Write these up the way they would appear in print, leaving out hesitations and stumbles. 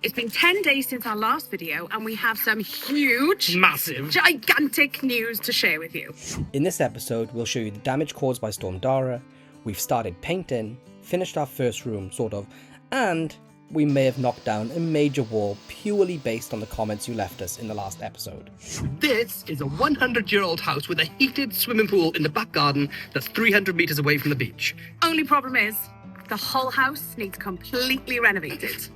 It's been 10 days since our last video and we have some huge, massive, gigantic news to share with you. In this episode, we'll show you the damage caused by Storm Dara, we've started painting, finished our first room, sort of, and we may have knocked down a major wall purely based on the comments you left us in the last episode. This is a 100-year-old house with a heated swimming pool in the back garden that's 300 metres away from the beach. Only problem is, the whole house needs completely renovated.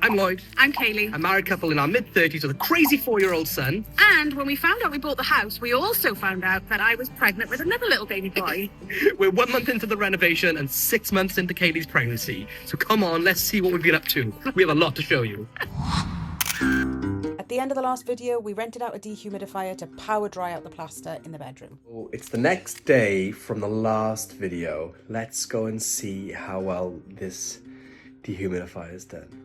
I'm Lloyd. I'm Kaylee. A married couple in our mid-30s with a crazy 4-year-old son. And when we found out we bought the house, we also found out that I was pregnant with another little baby boy. We're 1 month into the renovation and 6 months into Kaylee's pregnancy. So come on, let's see what we've been up to. We have a lot to show you. At the end of the last video, we rented out a dehumidifier to power dry out the plaster in the bedroom. Oh, it's the next day from the last video. Let's go and see how well this dehumidifier is done.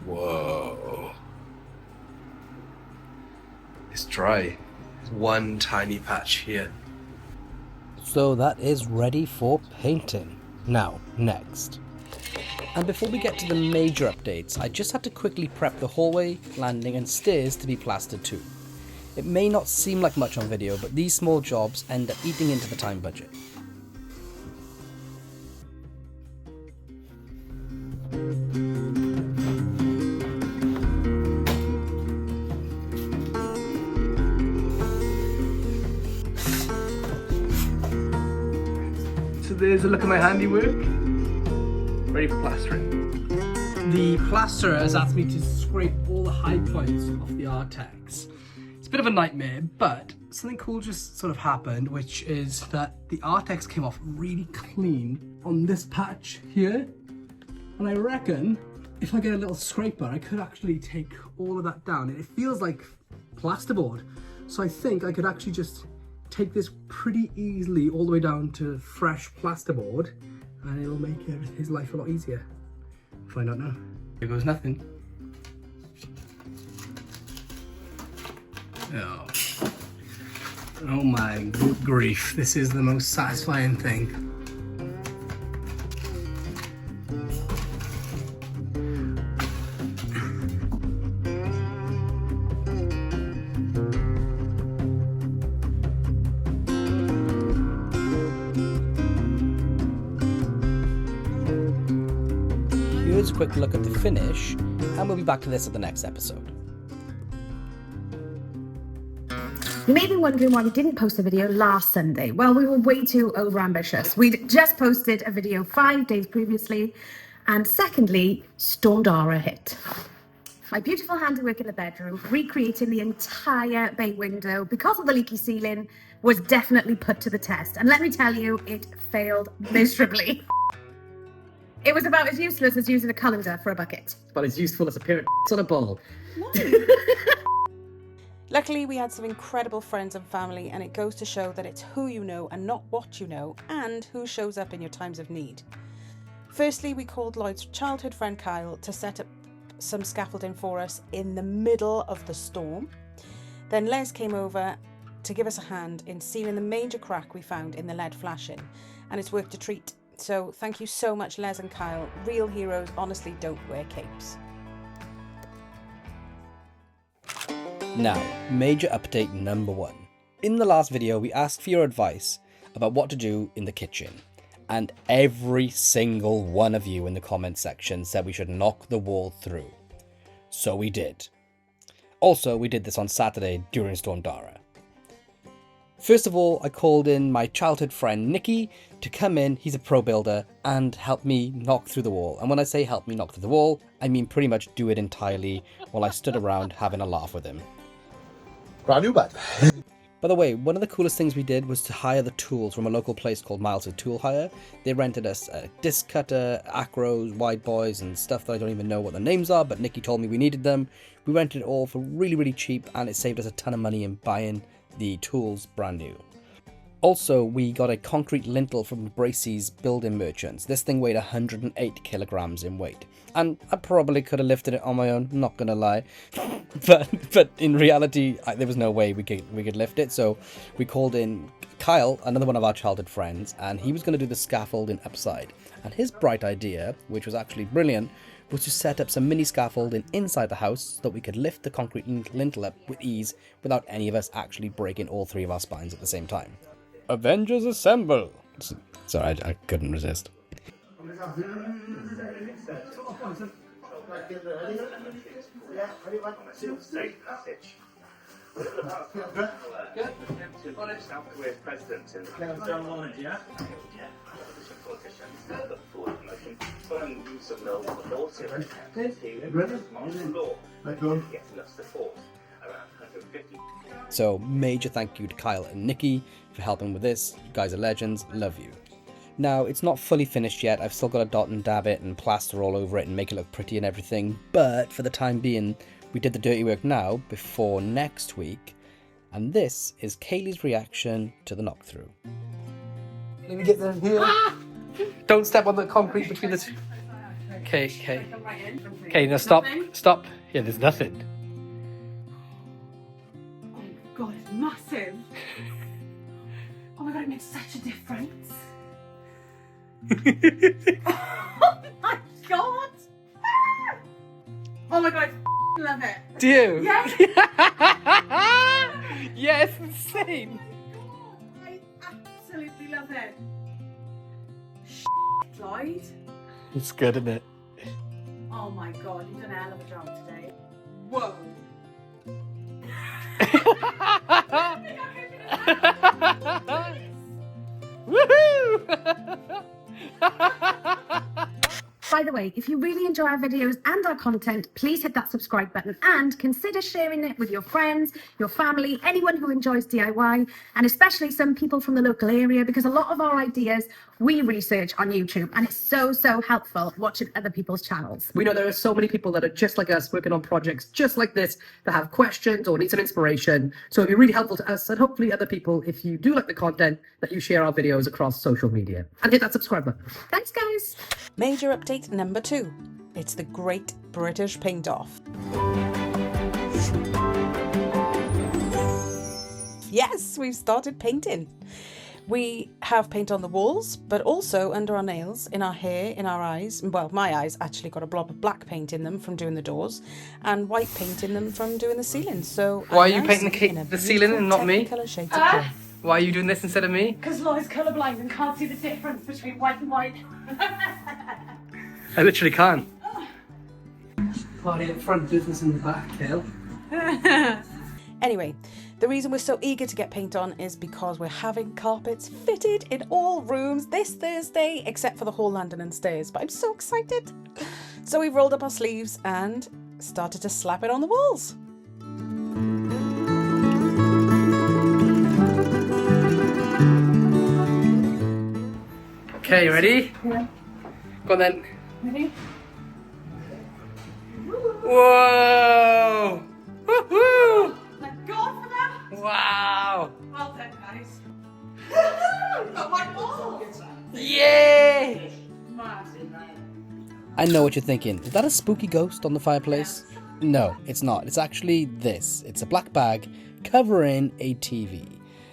Whoa. It's dry. There's one tiny patch here. So that is ready for painting. Now, next. And before we get to the major updates, I just had to quickly prep the hallway, landing and stairs to be plastered too. It may not seem like much on video, but these small jobs end up eating into the time budget. So there's a look at my handiwork. Ready for plastering. The plasterer has asked me to scrape all the high points off the artex. It's a bit of a nightmare, but something cool just sort of happened, which is that the artex came off really clean on this patch here. And I reckon if I get a little scraper, I could actually take all of that down. It feels like plasterboard. So I think I could actually just take this pretty easily all the way down to fresh plasterboard, and it'll make his life a lot easier. Find out now. Here goes nothing. Oh my good grief, this is the most satisfying thing. Here's a quick look at the finish, and we'll be back to this at the next episode. You may be wondering why we didn't post a video last Sunday. Well, we were way too overambitious. We'd just posted a video 5 days previously, and secondly, Storm Dara hit. My beautiful handiwork in the bedroom, recreating the entire bay window because of the leaky ceiling, was definitely put to the test. And let me tell you, it failed miserably. It was about as useless as using a colander for a bucket. But it's useful as a pair of on a ball. Luckily, we had some incredible friends and family, and it goes to show that it's who you know and not what you know, and who shows up in your times of need. Firstly, we called Lloyd's childhood friend Kyle to set up some scaffolding for us in the middle of the storm. Then Les came over to give us a hand in sealing the major crack we found in the lead flashing, and it's worked a treat. So thank you so much, Les and Kyle. Real heroes honestly don't wear capes. Now, major update number 1. In the last video, we asked for your advice about what to do in the kitchen, and every single one of you in the comment section said we should knock the wall through. So we did. Also, we did this on Saturday during Storm Dara. First of all, I called in my childhood friend Nikki to come in, he's a pro builder, and help me knock through the wall. And when I say help me knock through the wall, I mean pretty much do it entirely while I stood around having a laugh with him. Brand new bed. By the way, one of the coolest things we did was to hire the tools from a local place called Miles' Tool Hire. They rented us a disc cutter, acros, wide boys, and stuff that I don't even know what the names are, but Nikki told me we needed them. We rented it all for really, really cheap, and it saved us a ton of money in buying the tools brand new. Also, we got a concrete lintel from Bracey's Building Merchants. This thing weighed 108 kilograms in weight. And I probably could have lifted it on my own, not gonna lie. but in reality, there was no way we could lift it, so we called in Kyle, another one of our childhood friends, and he was gonna do the scaffolding upside. And his bright idea, which was actually brilliant, was to set up some mini scaffolding inside the house so that we could lift the concrete lintel up with ease without any of us actually breaking all three of our spines at the same time. Avengers assemble! Sorry, I couldn't resist. So, major thank you to Kyle and Nikki for helping with this. You guys are legends, love you. Now, it's not fully finished yet, I've still got to dot and dab it and plaster all over it and make it look pretty and everything, but for the time being, we did the dirty work now, before next week, and this is Kaylee's reaction to the knock-through. Let me get them here. Don't step on the concrete between the two. Okay. Okay, now stop. Stop. Yeah, there's nothing. Oh my god, it's massive. Oh my god, it makes such a difference. Oh my god. Oh my god, I love it. Do you? Yes. Yeah, it's insane. Oh my god, I absolutely love it. Lloyd. It's good, isn't it? Oh my god, you've done a hell of a job today. Whoa. Woohoo! By the way, if you really enjoy our videos and our content, please hit that subscribe button and consider sharing it with your friends, your family, anyone who enjoys DIY, and especially some people from the local area, because a lot of our ideas we research on YouTube, and it's so helpful watching other people's channels. We know there are so many people that are just like us, working on projects just like this, that have questions or need some inspiration. So it'd be really helpful to us and hopefully other people, if you do like the content, that you share our videos across social media. And hit that subscribe button. Thanks, guys. Major update number 2. It's the Great British Paint Off. Yes, we've started painting. We have paint on the walls, but also under our nails, in our hair, in our eyes. Well, my eyes actually got a blob of black paint in them from doing the doors, and white paint in them from doing the ceiling. So why are you painting the ceiling and not me? Shades of grey. Why are you doing this instead of me? Because Lloyd's colourblind and can't see the difference between white and white. I literally can't. Party at the front, business in the back, Kayl. Anyway, the reason we're so eager to get paint on is because we're having carpets fitted in all rooms this Thursday, except for the hall landing and stairs. But I'm so excited. So we've rolled up our sleeves and started to slap it on the walls. Okay, you ready? Yeah. Go on then. Ready? Whoa! Woohoo! Let go for that. Wow! Well done, guys. Got my ball. Yay! I know what you're thinking. Is that a spooky ghost on the fireplace? No, it's not. It's actually this. It's a black bag covering a TV.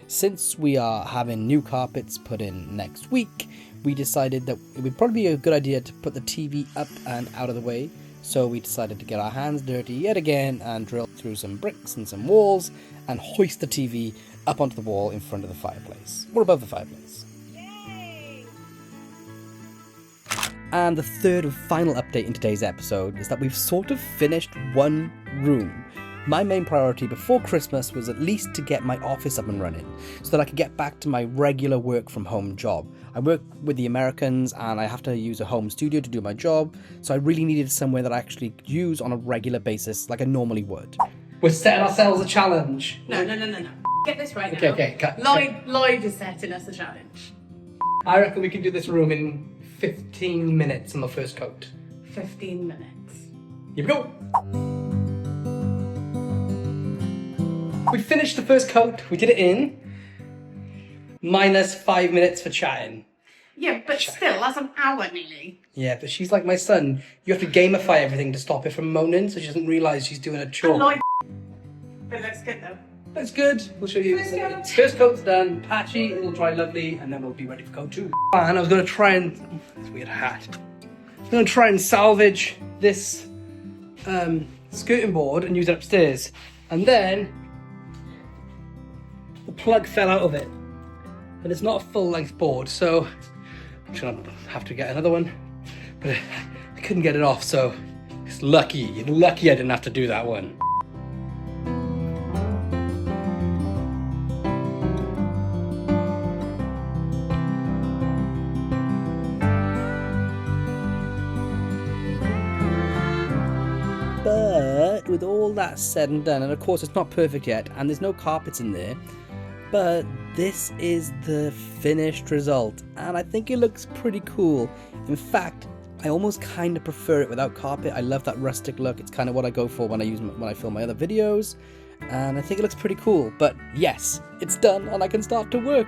Since we are having new carpets put in next week, we decided that it would probably be a good idea to put the TV up and out of the way. So we decided to get our hands dirty yet again and drill through some bricks and some walls and hoist the TV up onto the wall in front of the fireplace. Or above the fireplace. Yay! And the third and final update in today's episode is that we've sort of finished one room. My main priority before Christmas was at least to get my office up and running so that I could get back to my regular work from home job. I work with the Americans and I have to use a home studio to do my job, so I really needed somewhere that I actually use on a regular basis like I normally would. We're setting ourselves a challenge. No. Get this right Okay, now. okay, cut. Lloyd is setting us a challenge. I reckon we can do this room in 15 minutes on the first coat. 15 minutes. Here we go. We finished the first coat. We did it in minus 5 minutes for chatting. Yeah, but still, that's an hour nearly. Yeah, but she's like my son. You have to gamify everything to stop her from moaning, so she doesn't realise she's doing a chore. Lloyd. But looks good though. That's good. We'll show you. First coat's done, patchy, it'll dry lovely, and then we'll be ready for coat 2. And I was going to try and... This weird hat. I'm going to try and salvage this skirting board and use it upstairs. And then the plug fell out of it. And it's not a full-length board, so I'm just going to have to get another one. But I couldn't get it off, so it's lucky. Lucky I didn't have to do that one. But with all that said and done, and of course it's not perfect yet, and there's no carpets in there, but this is the finished result, and I think it looks pretty cool. In fact, I almost kind of prefer it without carpet. I love that rustic look. It's kind of what I go for when I film my other videos, and I think it looks pretty cool. But yes, it's done, and I can start to work.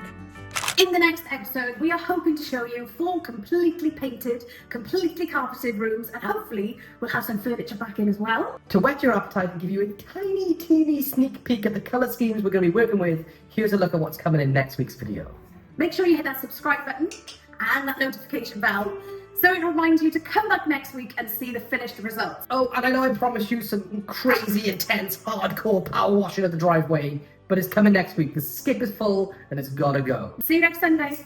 In the next episode, we are hoping to show you 4 completely painted, completely carpeted rooms, and hopefully we'll have some furniture back in as well. To whet your appetite and give you a tiny, teeny sneak peek at the colour schemes we're going to be working with, here's a look at what's coming in next week's video. Make sure you hit that subscribe button and that notification bell so it reminds you to come back next week and see the finished results. Oh, and I know I promised you some crazy, intense, hardcore power washing of the driveway, but it's coming next week. The skip is full and it's gotta go. See you next Sunday.